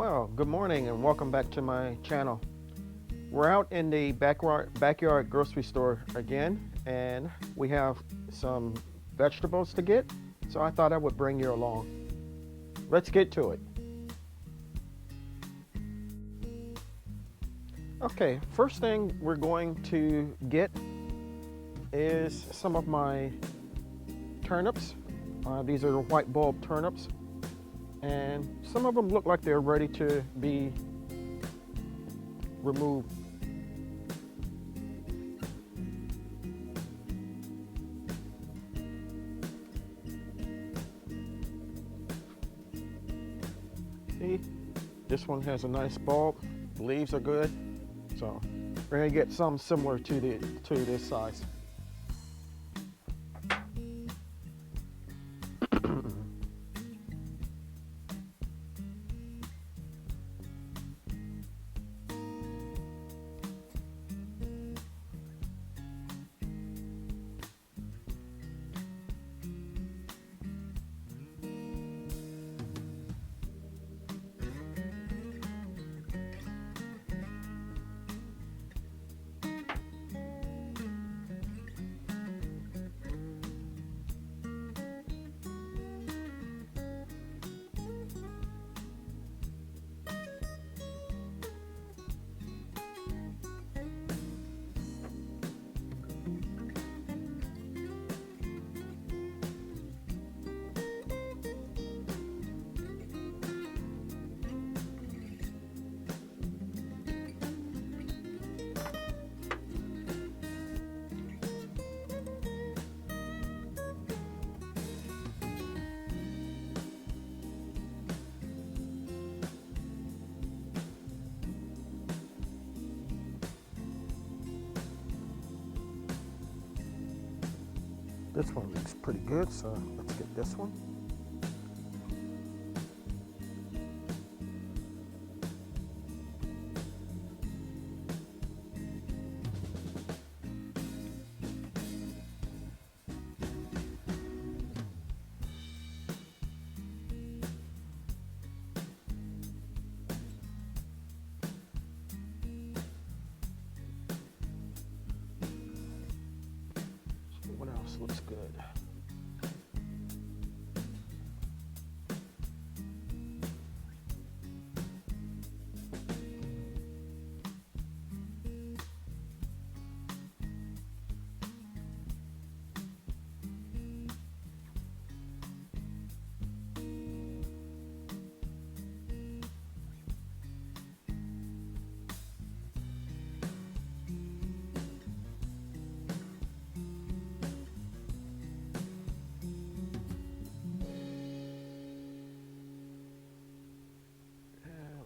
Well, good morning and welcome back to my channel. We're out in the backyard grocery store again, and we have some vegetables to get, so I thought I would bring you along. Let's get to it. Okay, first thing we're going to get is some of my turnips. These are white bulb turnips, and some of them look like they're ready to be removed. See, this one has a nice bulb. The leaves are good, so we're gonna get some similar to this size. This one looks pretty good, so let's get this one. What else looks good?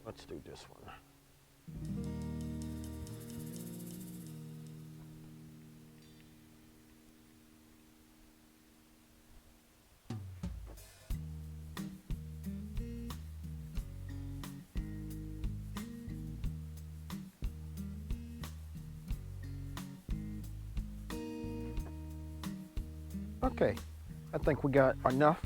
Let's do this one. Okay, I think we got enough.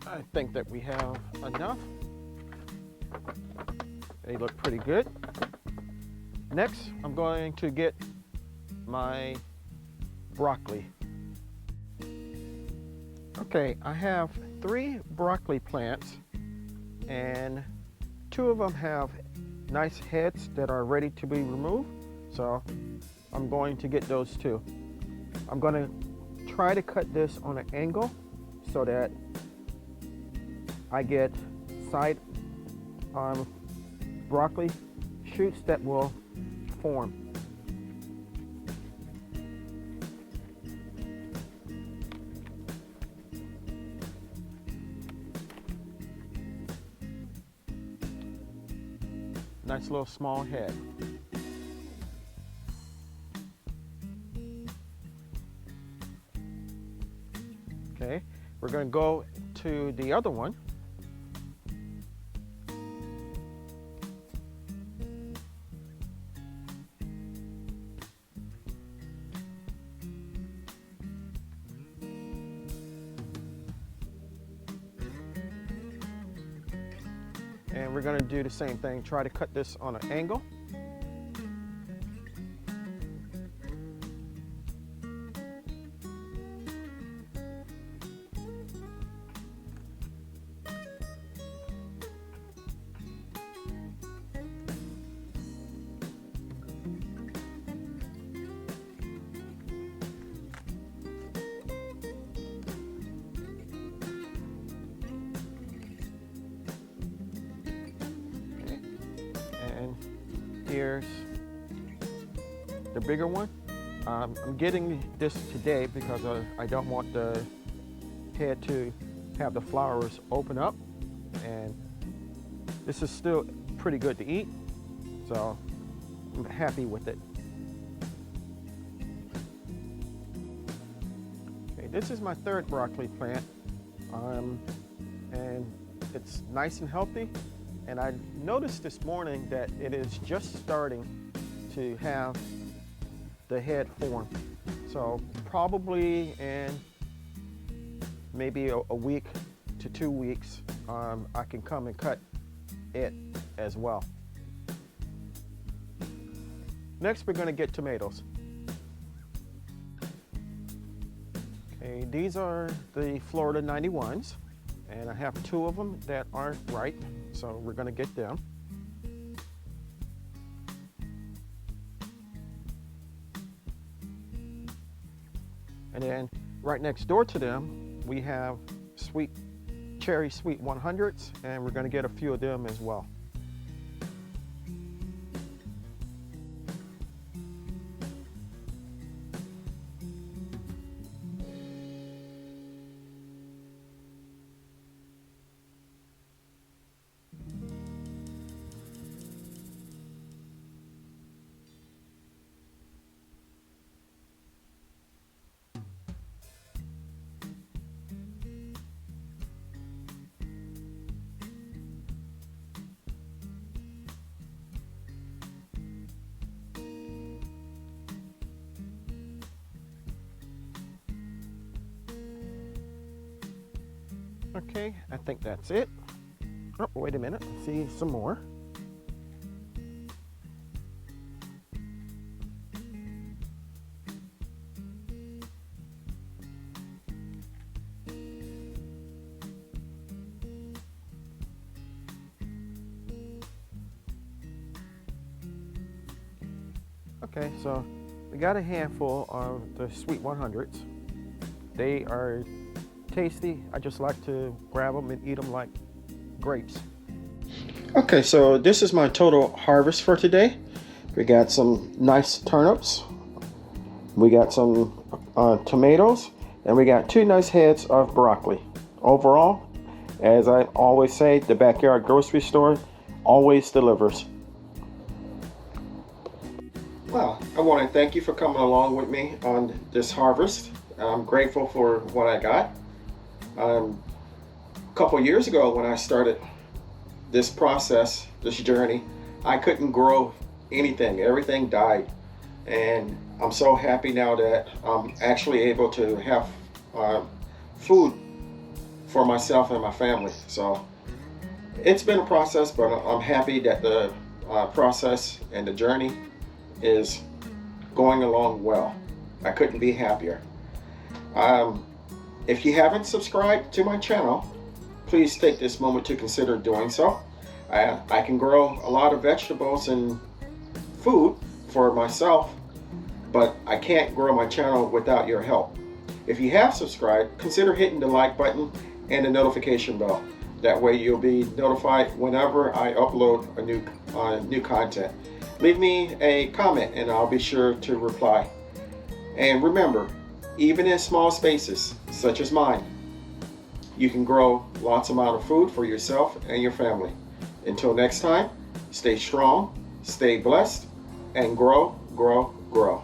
I think that we have enough. They look pretty good. Next, I'm going to get my broccoli. Okay, I have 3 broccoli plants, and 2 of them have nice heads that are ready to be removed. So I'm going to get those 2. I'm going to try to cut this on an angle so that I get side broccoli shoots that will form. Nice little small head. Okay, we're going to go to the other one. And we're going to do the same thing, try to cut this on an angle. Here's the bigger one. I'm getting this today because I don't want the head to have the flowers open up, and this is still pretty good to eat, so I'm happy with it. Okay, this is my third broccoli plant, and it's nice and healthy. And I noticed this morning that it is just starting to have the head form. So probably in maybe a week to 2 weeks, I can come and cut it as well. Next, we're going to get tomatoes. Okay, these are the Florida 91s, and I have 2 of them that aren't ripe, so we're going to get them. And then right next door to them, we have cherry sweet 100s, and we're going to get a few of them as well. Okay, I think that's it. Oh, wait a minute, I see some more. Okay, so we got a handful of the sweet 100s. They are tasty. I just like to grab them and eat them like grapes. Okay, so this is my total harvest for today. We got some nice turnips, we got some tomatoes, and we got 2 nice heads of broccoli. Overall, as I always say, the backyard grocery store always delivers. Well, I want to thank you for coming along with me on this harvest. I'm grateful for what I got. A couple years ago when I started this process, this journey, I couldn't grow anything. Everything died. And I'm so happy now that I'm actually able to have food for myself and my family. So it's been a process, but I'm happy that the process and the journey is going along well. I couldn't be happier. If you haven't subscribed to my channel, please take this moment to consider doing so. I can grow a lot of vegetables and food for myself, but I can't grow my channel without your help. If you have subscribed, consider hitting the like button and the notification bell. That way you'll be notified whenever I upload a new content. Leave me a comment and I'll be sure to reply. And remember, even in small spaces, such as mine, you can grow lots amount of food for yourself and your family. Until next time, stay strong, stay blessed, and grow, grow, grow.